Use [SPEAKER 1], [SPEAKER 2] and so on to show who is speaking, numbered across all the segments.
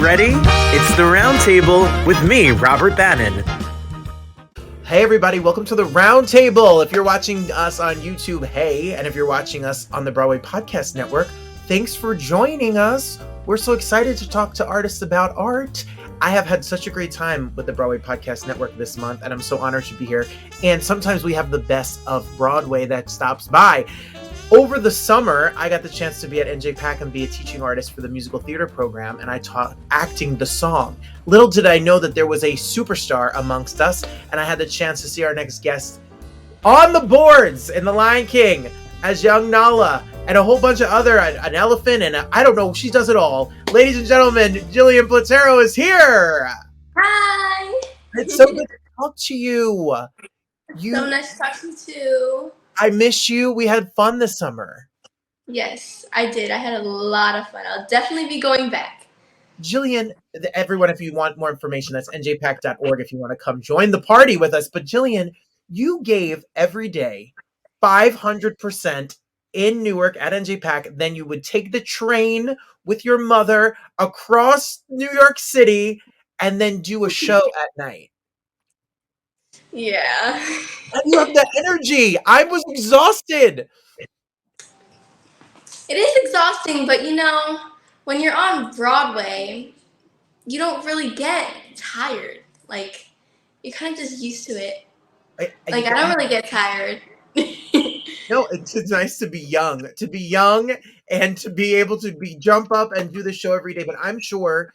[SPEAKER 1] ready? It's the Roundtable with me, Robert Bannon.
[SPEAKER 2] Hey everybody, welcome to the Roundtable. If you're watching us on YouTube, hey, and if you're watching us on the Broadway Podcast Network, thanks for joining us. We're so excited to talk to artists about art. I have had such a great time with the Broadway Podcast Network this month, and I'm so honored to be here. And sometimes we have the best of Broadway that stops by. Over the summer, I got the chance to be at NJPAC and be a teaching artist for the musical theater program, and I taught acting the song. Little did I know that there was a superstar amongst us, and I had the chance to see our next guest on the boards in The Lion King as young Nala, and a whole bunch of other, an elephant, and I don't know, she does it all. Ladies and gentlemen, Jillian Platero is here!
[SPEAKER 3] Hi!
[SPEAKER 2] It's so good to talk to you.
[SPEAKER 3] So nice to talk to you too.
[SPEAKER 2] I miss you. We had fun this summer.
[SPEAKER 3] Yes, I did. I had a lot of fun. I'll definitely be going back.
[SPEAKER 2] Jillian, everyone, if you want more information, that's njpac.org if you want to come join the party with us. But Jillian, you gave every day 500% in Newark at NJPAC. Then you would take the train with your mother across New York City and then do a show at night.
[SPEAKER 3] Yeah.
[SPEAKER 2] And you have that energy. I was exhausted.
[SPEAKER 3] It is exhausting, but you know, when you're on Broadway, you don't really get tired. Like, you're kind of just used to it. I don't really get tired.
[SPEAKER 2] No, it's nice to be young and to be able to jump up and do the show every day. But I'm sure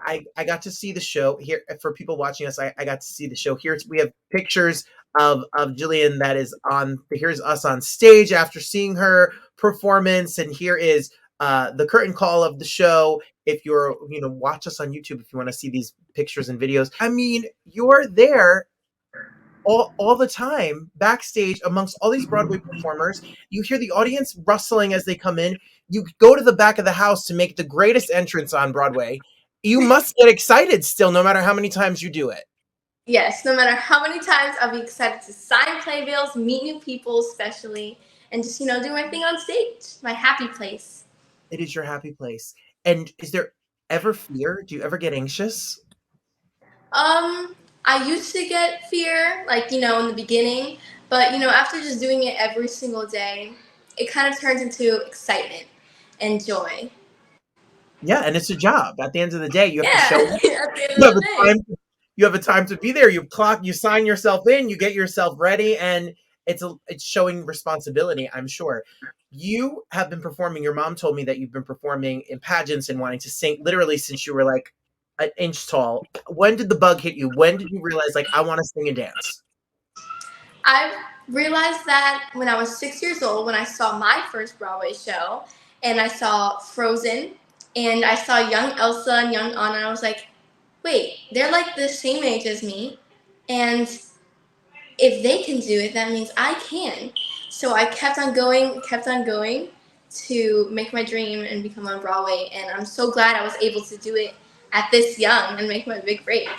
[SPEAKER 2] I got to see the show here. For people watching us, I got to see the show here. We have pictures of Jillian that is on. Here's us on stage after seeing her performance, and here is the curtain call of the show. If you're, watch us on YouTube if you want to see these pictures and videos. I mean, you're there all the time backstage amongst all these Broadway performers. You hear the audience rustling as they come in. You go to the back of the house to make the greatest entrance on Broadway. You must get excited still, no matter how many times you do it.
[SPEAKER 3] Yes, no matter how many times I'll be excited to sign playbills, meet new people especially, and just, do my thing on stage, my happy place.
[SPEAKER 2] It is your happy place. And is there ever fear? Do you ever get anxious?
[SPEAKER 3] I used to get fear, in the beginning, but, after just doing it every single day, it kind of turns into excitement and joy.
[SPEAKER 2] Yeah, and it's a job. At the end of the day, you have to show up.
[SPEAKER 3] At the end of the day.
[SPEAKER 2] You have a time to be there. You sign yourself in, you get yourself ready, and it's showing responsibility, I'm sure. You have been performing. Your mom told me that you've been performing in pageants and wanting to sing literally since you were like an inch tall. When did the bug hit you? When did you realize, I want to sing and dance?
[SPEAKER 3] I realized that when I was 6 years old, when I saw my first Broadway show, and I saw Frozen, and I saw young Elsa and young Anna, and I was like, wait, they're like the same age as me, and if they can do it, that means I can. So I kept on going to make my dream and become on Broadway, and I'm so glad I was able to do it at this young and make my big break.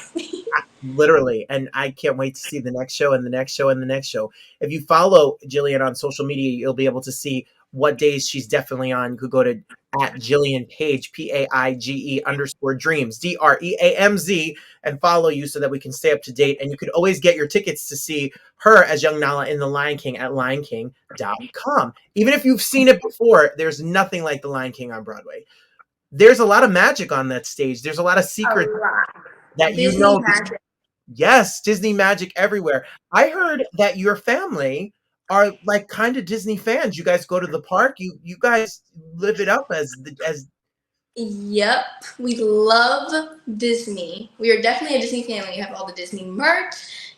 [SPEAKER 2] Literally, and I can't wait to see the next show and the next show and the next show. If you follow Jillian on social media, you'll be able to see what days she's definitely on. You could go to @Jillian Paige, PAIGE_dreams, DREAMZ, and follow you so that we can stay up to date. And you could always get your tickets to see her as young Nala in The Lion King at lionking.com. Even if you've seen it before, there's nothing like The Lion King on Broadway. There's a lot of magic on that stage. There's a lot of secrets that
[SPEAKER 3] Disney magic.
[SPEAKER 2] Yes, Disney magic everywhere. I heard that your family are like kind of Disney fans. You guys go to the park. You guys live it up as.
[SPEAKER 3] Yep, we love Disney. We are definitely a Disney family. We have all the Disney merch,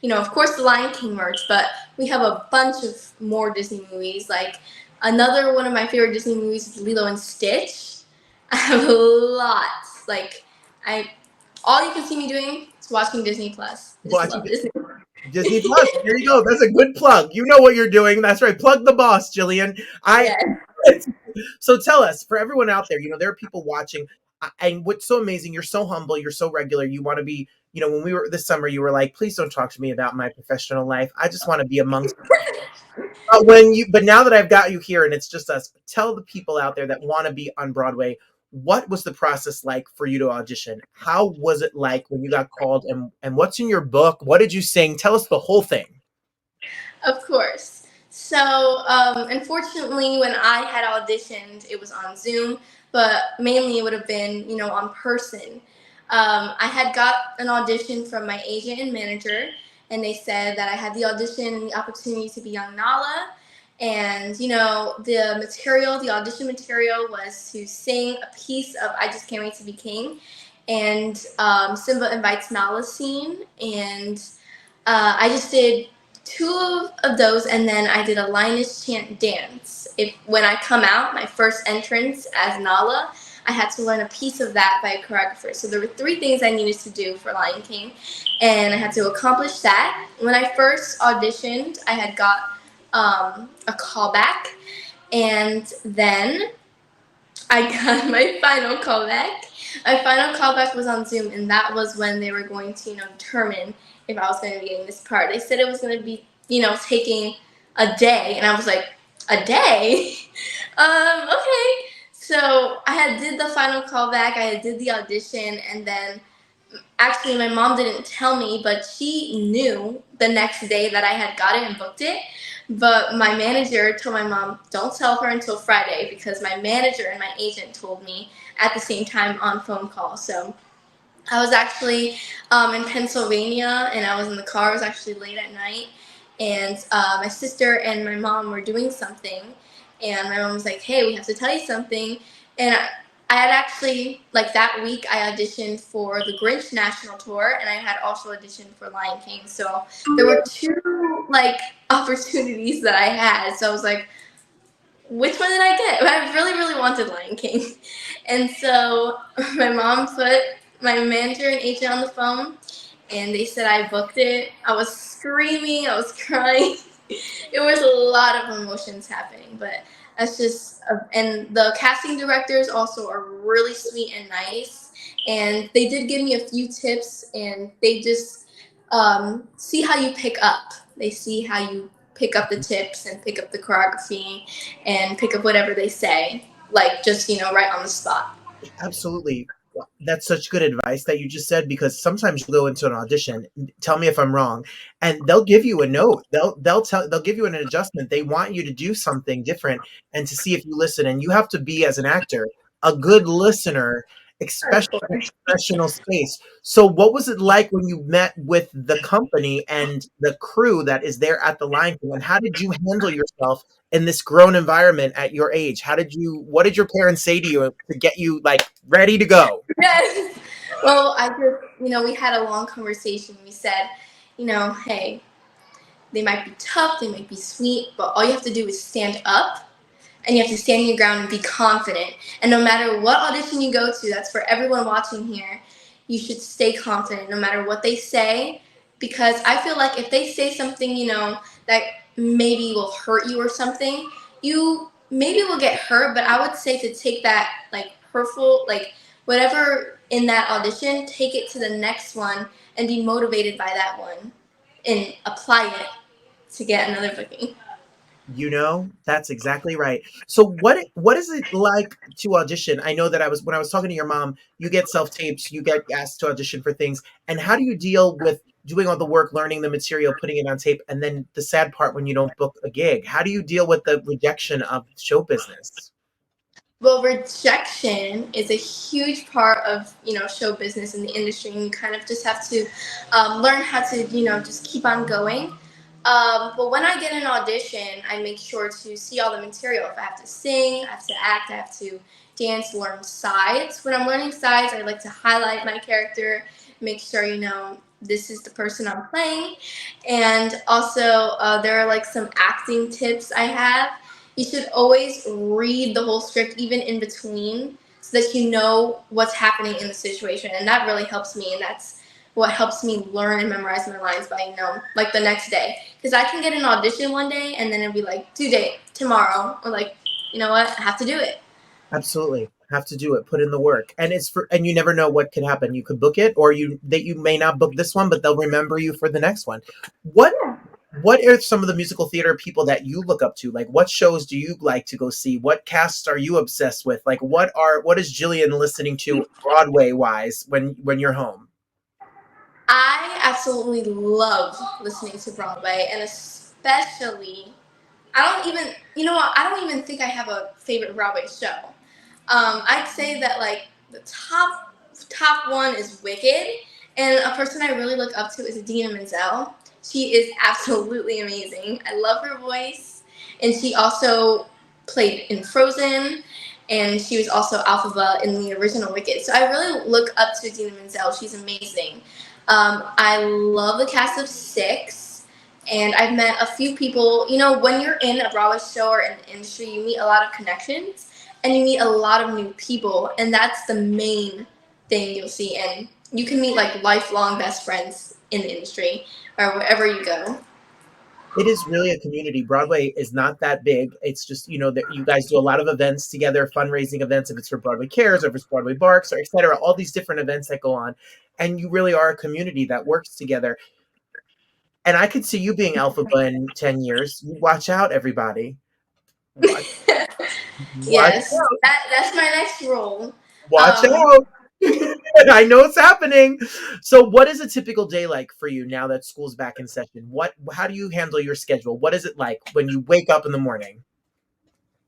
[SPEAKER 3] of course the Lion King merch, but we have a bunch of more Disney movies. Like another one of my favorite Disney movies is Lilo and Stitch. I have lots. All you can see me doing is watching Disney Plus.
[SPEAKER 2] Disney Plus. There you go. That's a good plug. You know what you're doing. That's right. Plug the boss, Jillian. So tell us, for everyone out there, there are people watching, and what's so amazing, you're so humble, you're so regular, you want to be, when we were this summer, you were like, please don't talk to me about my professional life. I just want to be amongst but now that I've got you here and it's just us, tell the people out there that want to be on Broadway, what was the process like for you to audition? How was it like when you got called, and what's in your book? What did you sing? Tell us the whole thing.
[SPEAKER 3] Of course. So, unfortunately, when I had auditioned, it was on Zoom, but mainly it would have been, on person. I had got an audition from my agent and manager, and they said that I had the audition and the opportunity to be young Nala. And, the audition material was to sing a piece of I Just Can't Wait to Be King and Simba Invites Nala scene. And I just did two of those, and then I did a Linus chant dance. When I come out, my first entrance as Nala, I had to learn a piece of that by a choreographer. So there were three things I needed to do for Lion King, and I had to accomplish that. When I first auditioned, I had got a callback, and then I got my final callback. My final callback was on Zoom, and that was when they were going to, determine if I was going to be getting this part. They said it was going to be, taking a day, and I was like, a day? Okay. So I did the final callback, I did the audition, and then actually my mom didn't tell me, but she knew the next day that I had got it and booked it. But my manager told my mom, don't tell her until Friday, because my manager and my agent told me at the same time on phone call. So I was actually in Pennsylvania, and I was in the car. It was actually late at night, and my sister and my mom were doing something, and my mom was like, hey, we have to tell you something. And I had actually, that week, I auditioned for the Grinch National Tour, and I had also auditioned for Lion King. So there were two, opportunities that I had. So I was like, which one did I get? I really, really wanted Lion King. And so my mom put my manager and agent on the phone, and they said I booked it. I was screaming. I was crying. It was a lot of emotions happening, but that's just, and the casting directors also are really sweet and nice, and they did give me a few tips, and they just see how you pick up. They see how you pick up the tips and pick up the choreography and pick up whatever they say, just, right on the spot.
[SPEAKER 2] Absolutely. That's such good advice that you just said, because sometimes you go into an audition, tell me if I'm wrong, and they'll give you a note. They'll give you an adjustment. They want you to do something different and to see if you listen. And you have to be, as an actor, a good listener,
[SPEAKER 3] Of
[SPEAKER 2] especially in
[SPEAKER 3] course.
[SPEAKER 2] a professional space. So what was it like when you met with the company and the crew that is there at the Lion King? And how did you handle yourself in this grown environment at your age? What did your parents say to you to get you ready to go?
[SPEAKER 3] Yes. Well, we had a long conversation. We said, hey, they might be tough, they might be sweet, but all you have to do is stand up, and you have to stand your ground and be confident. And no matter what audition you go to, that's for everyone watching here, you should stay confident no matter what they say, because I feel like if they say something, that maybe will hurt you or something, you maybe will get hurt, but I would say to take that, hurtful, whatever in that audition, take it to the next one and be motivated by that one and apply it to get another booking.
[SPEAKER 2] That's exactly right. So what is it like to audition? I know that when I was talking to your mom, you get self-tapes, you get asked to audition for things. And how do you deal with doing all the work, learning the material, putting it on tape, and then the sad part when you don't book a gig? How do you deal with the rejection of show business?
[SPEAKER 3] Well, rejection is a huge part of, show business in the industry, and you kind of just have to learn how to, just keep on going. But when I get an audition, I make sure to see all the material. If I have to sing, I have to act, I have to dance, learn sides. When I'm learning sides, I like to highlight my character, make sure, this is the person I'm playing. And also, there are some acting tips I have. You should always read the whole script, even in between, so that you know what's happening in the situation. And that really helps me, and that's what helps me learn and memorize my lines by, the next day. Because I can get an audition one day, and then it'll be due date tomorrow, or you know what, I have to do it.
[SPEAKER 2] Absolutely. Have to do it, put in the work. And you never know what could happen. You could book it, or you may not book this one, but they'll remember you for the next one. What
[SPEAKER 3] Yeah.
[SPEAKER 2] What are some of the musical theater people that you look up to? Like, what shows do you like to go see? What casts are you obsessed with? Like, what is Jillian listening to Broadway wise when you're home?
[SPEAKER 3] I absolutely love listening to Broadway, and especially, I don't even, you know what, I don't even think I have a favorite Broadway show. I'd say that like the top one is Wicked, and a person I really look up to is Idina Menzel. She is absolutely amazing. I love her voice, and she also played in Frozen, and she was also Alphaba in the original Wicked. So I really look up to Idina Menzel. She's amazing. I love the cast of Six, and I've met a few people. You know, when you're in a Broadway show or in the industry, you meet a lot of connections and you meet a lot of new people, and that's the main thing you'll see. And you can meet like lifelong best friends in the industry or wherever you go.
[SPEAKER 2] It is really a community. Broadway is not that big. It's just, that you guys do a lot of events together, fundraising events, if it's for Broadway Cares or if it's Broadway Barks or et cetera, all these different events that go on. And you really are a community that works together. And I could see you being Alphaba in 10 years. You watch out, everybody. Watch, watch
[SPEAKER 3] Yes, that's my next role.
[SPEAKER 2] Watch
[SPEAKER 3] Um,
[SPEAKER 2] out. I know it's happening. So what is a typical day like for you now that school's back in session? How do you handle your schedule? What is it like when you wake up in the morning?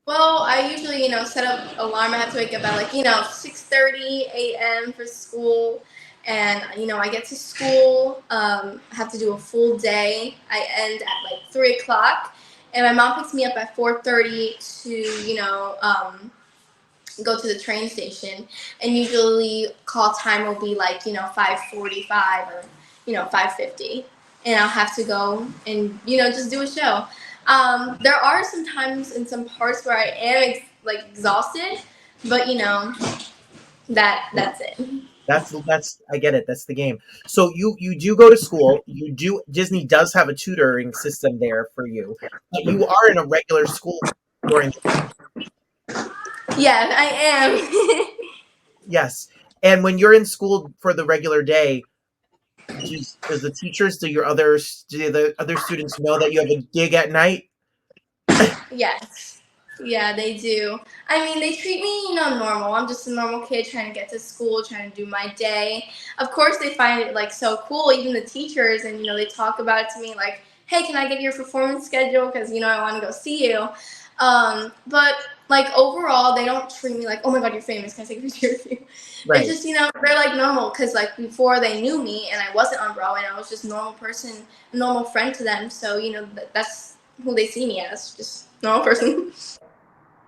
[SPEAKER 3] well, I usually, set up alarm. I have to wake up at like, 6:30 a.m. for school. And, I get to school, have to do a full day. I end at like 3 o'clock. And my mom picks me up at 4:30 to, go to the train station. And usually call time will be like, 5:45 or, 5:50. And I'll have to go and, just do a show. There are some times in some parts where I am exhausted, but that's it.
[SPEAKER 2] That's I get it. That's the game. So you do go to school. You do Disney does have a tutoring system there for you. But you are in a regular school during
[SPEAKER 3] Yeah, I am.
[SPEAKER 2] yes. And when you're in school for the regular day, does the teachers, do the other students know that you have a gig at night?
[SPEAKER 3] Yes. Yeah, they do. I mean, they treat me, normal. I'm just a normal kid trying to get to school, trying to do my day. Of course, they find it like so cool, even the teachers, and they talk about it to me like, "Hey, can I get your performance schedule? Because I want to go see you." But like overall, they don't treat me like, "Oh my God, you're famous. Can I take a picture of you?" They
[SPEAKER 2] Right.
[SPEAKER 3] just, they're like normal because like before they knew me and I wasn't on Broadway, and I was just a normal person, a normal friend to them. So that's who they see me as, just normal person.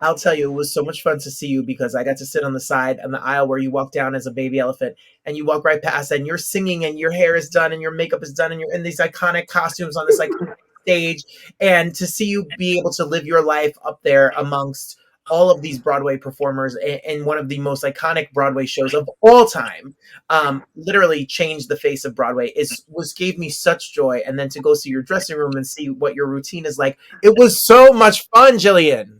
[SPEAKER 2] I'll tell you, it was so much fun to see you because I got to sit on the side on the aisle where you walk down as a baby elephant and you walk right past and you're singing and your hair is done and your makeup is done and you're in these iconic costumes on this iconic stage. And to see you be able to live your life up there amongst all of these Broadway performers in one of the most iconic Broadway shows of all time, literally changed the face of Broadway. Gave me such joy. And then to go see your dressing room and see what your routine is like, it was so much fun, Jillian.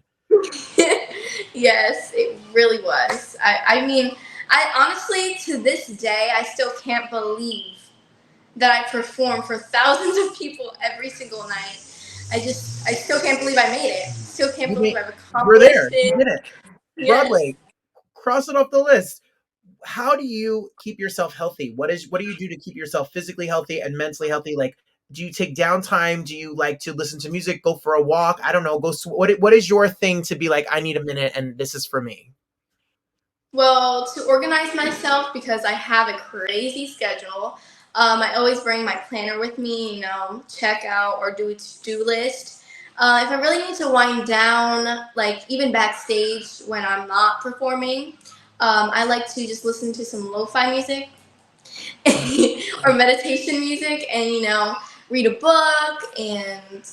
[SPEAKER 3] Yes, it really was. I mean, I honestly, to this day, I still can't believe that I perform for thousands of people every single night. I still can't believe I made it. Still can't believe I've
[SPEAKER 2] You're
[SPEAKER 3] accomplished
[SPEAKER 2] there. You
[SPEAKER 3] it.
[SPEAKER 2] did it.
[SPEAKER 3] Yes.
[SPEAKER 2] Broadway, cross it off the list. How do you keep yourself healthy? What do you do to keep yourself physically healthy and mentally healthy? Like, do you take downtime? Do you like to listen to music, go for a walk? I don't know. What is your thing to be like, I need a minute and this is for me?
[SPEAKER 3] Well, to organize myself because I have a crazy schedule. I always bring my planner with me, check out or do a to-do list. If I really need to wind down, like even backstage when I'm not performing, I like to just listen to some lo-fi music or meditation music and, read a book, and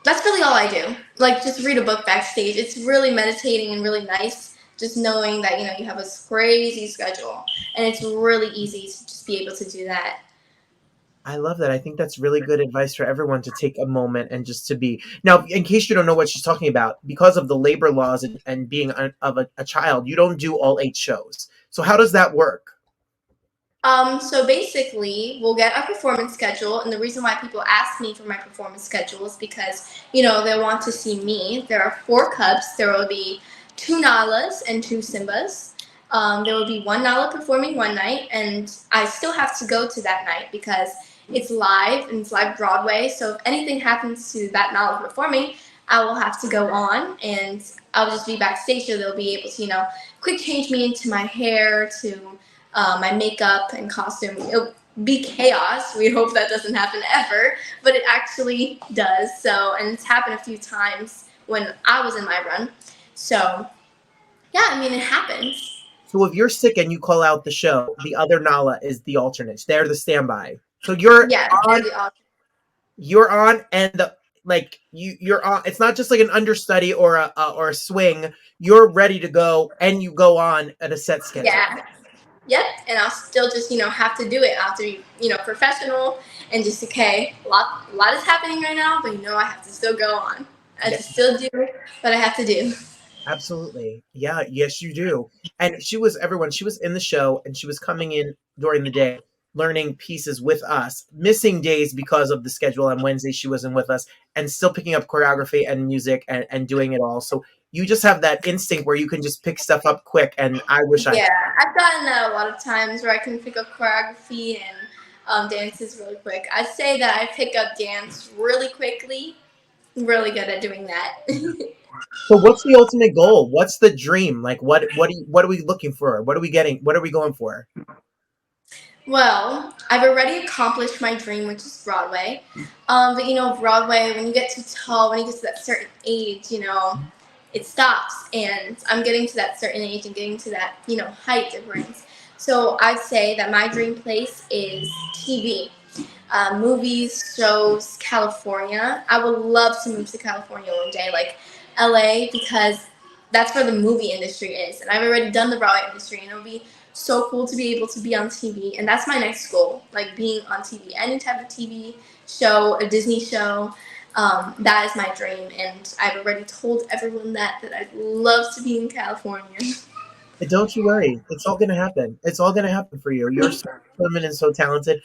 [SPEAKER 3] that's really all I do. Like just read a book backstage. It's really meditating and really nice just knowing that you have a crazy schedule and it's really easy to just be able to do that.
[SPEAKER 2] I love that. I think that's really good advice for everyone to take a moment and just to be. Now, in case you don't know what she's talking about, because of the labor laws and being a child, you don't do all 8 shows. So how does that work?
[SPEAKER 3] So basically, we'll get a performance schedule, and the reason why people ask me for my performance schedule is because, they want to see me. There are 4 cups. There will be 2 Nalas and 2 Simbas. There will be 1 Nala performing one night, and I still have to go to that night because it's live, and it's live Broadway. So if anything happens to that Nala performing, I will have to go on, and I'll just be backstage, so they'll be able to, quick change me into my hair, to my makeup and costume. It'll be chaos. We hope that doesn't happen ever, but it actually does. So, and it's happened a few times when I was in my run. So, yeah, I mean, it happens.
[SPEAKER 2] So if you're sick and you call out the show, the other Nala is the alternates. They're the standby. So you're
[SPEAKER 3] Yeah,
[SPEAKER 2] on,
[SPEAKER 3] they're the option.
[SPEAKER 2] and you're on. It's not just like an understudy or a swing. You're ready to go, and you go on at a set schedule.
[SPEAKER 3] Yeah. Yep, and I'll still just, have to do it. I have to be, professional and just, okay, a lot is happening right now, but, I have to still go on. I have to still do what I have to do.
[SPEAKER 2] Absolutely. Yeah, yes, you do. And she was in the show, and she was coming in during the day, learning pieces with us, missing days because of the schedule. On Wednesday, she wasn't with us, and still picking up choreography and music and doing it all. So you just have that instinct where you can just pick stuff up quick. And I wish I
[SPEAKER 3] Yeah, I've gotten that a lot of times where I can pick up choreography and dances really quick. I'd say that I pick up dance really quickly. I'm really good at doing that.
[SPEAKER 2] So what's the ultimate goal? What's the dream? Like what are we looking for? What are we getting? What are we going for?
[SPEAKER 3] Well, I've already accomplished my dream, which is Broadway. But Broadway, when you get too tall, when you get to that certain age, it stops. And I'm getting to that certain age and getting to that, height difference. So I'd say that my dream place is TV. Movies, shows, California. I would love to move to California one day, like LA, because that's where the movie industry is. And I've already done the Broadway industry, and it would be so cool to be able to be on TV. And that's my next goal, like being on TV. Any type of TV show, a Disney show, that is my dream. And I've already told everyone that I'd love to be in California.
[SPEAKER 2] And don't you worry. It's all going to happen. It's all going to happen for you. You're so determined and so talented.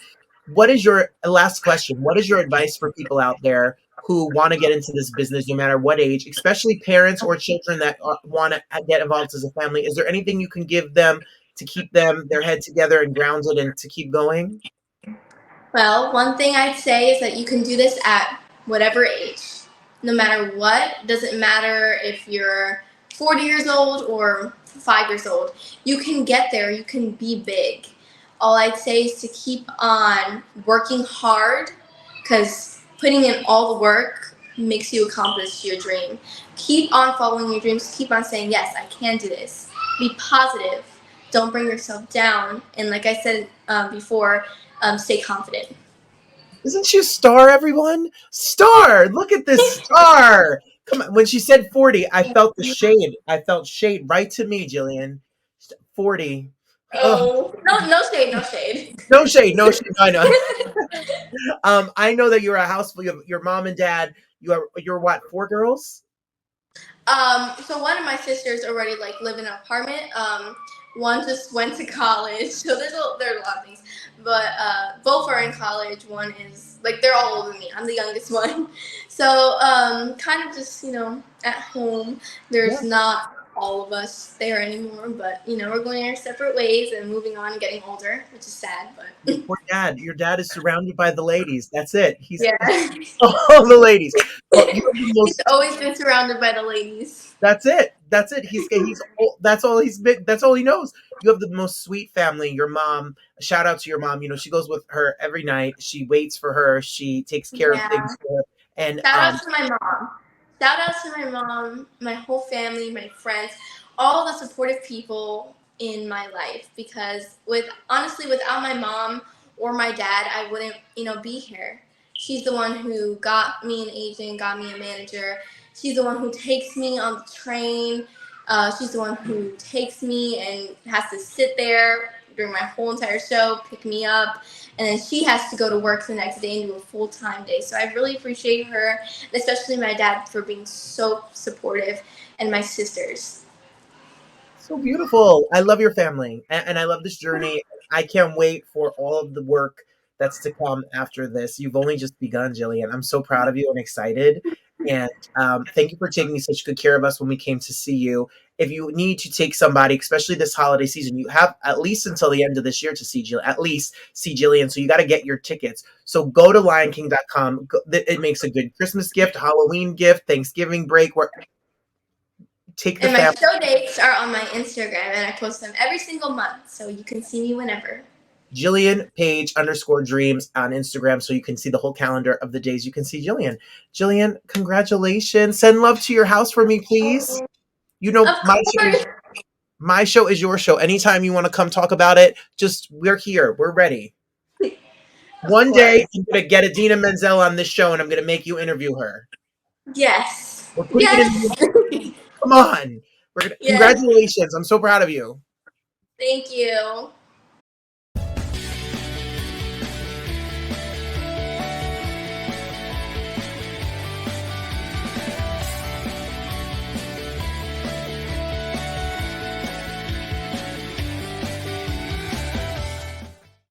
[SPEAKER 2] What is your last question? What is your advice for people out there who want to get into this business, no matter what age, especially parents or children that want to get involved as a family? Is there anything you can give them to keep their head together and grounded and to keep going?
[SPEAKER 3] Well, one thing I'd say is that you can do this at whatever age. No matter what, it doesn't matter if you're 40 years old or 5 years old. You can get there, you can be big. All I'd say is to keep on working hard, because putting in all the work makes you accomplish your dream. Keep on following your dreams, keep on saying, yes, I can do this. Be positive. Don't bring yourself down. And like I said before, stay confident.
[SPEAKER 2] Isn't she a star, everyone? Star! Look at this star! Come on. When she said 40, I felt the shade. I felt shade right to me, Jillian. 40. Oh,
[SPEAKER 3] Oh, no shade, no shade.
[SPEAKER 2] no shade, no shade. I know. I know that you're a house full. You have your mom and dad. You're what? 4 girls?
[SPEAKER 3] So one of my sisters already live in an apartment. One just went to college, so there's a lot of things. But both are in college. One is they're all older than me. I'm the youngest one, so kind of just at home. There's not all of us there anymore, but we're going our separate ways and moving on and getting older, which is sad. But
[SPEAKER 2] Poor dad. Your dad is surrounded by the ladies. That's it. He's
[SPEAKER 3] yeah,
[SPEAKER 2] all the ladies. Well, you have the
[SPEAKER 3] he's
[SPEAKER 2] most.
[SPEAKER 3] always been surrounded by the ladies.
[SPEAKER 2] That's it. That's it. That's all he's been. That's all he knows. You have the most sweet family. Your mom. Shout out to your mom. She goes with her every night. She waits for her. She takes care of
[SPEAKER 3] Yeah.
[SPEAKER 2] things for her. And
[SPEAKER 3] Shout out to my mom. Shout out to my mom, my whole family, my friends, all the supportive people in my life. Because honestly, without my mom or my dad, I wouldn't, be here. She's the one who got me an agent, got me a manager. She's the one who takes me on the train. She's the one who takes me and has to sit there during my whole entire show, pick me up, and then she has to go to work the next day and do a full-time day. So I really appreciate her, and especially my dad for being so supportive, and my sisters.
[SPEAKER 2] so beautiful. I love your family, and I love this journey. I can't wait for all of the work that's to come after this. You've only just begun, Jillian. I'm so proud of you and excited. And thank you for taking such good care of us when we came to see you. If you need to take somebody, especially this holiday season, you have at least until the end of this year to see Jillian, at least see Jillian. So you got to get your tickets. So go to lionking.com. It makes a good Christmas gift, Halloween gift, Thanksgiving break, where take the
[SPEAKER 3] And my
[SPEAKER 2] family.
[SPEAKER 3] show dates are on my Instagram, and I post them every single month, so you can see me whenever.
[SPEAKER 2] Jillian Paige _dreams on Instagram, so you can see the whole calendar of the days you can see Jillian. Jillian, congratulations. Send love to your house for me, please. You know,
[SPEAKER 3] Of course.
[SPEAKER 2] my show is your show. Anytime you want to come talk about it, just we're here. We're ready. One day I'm gonna get Adina Menzel on this show and I'm gonna make you interview her.
[SPEAKER 3] Yes.
[SPEAKER 2] We're putting it in
[SPEAKER 3] Yes.
[SPEAKER 2] Come on.
[SPEAKER 3] Yes.
[SPEAKER 2] Congratulations. I'm so proud of you.
[SPEAKER 3] Thank you.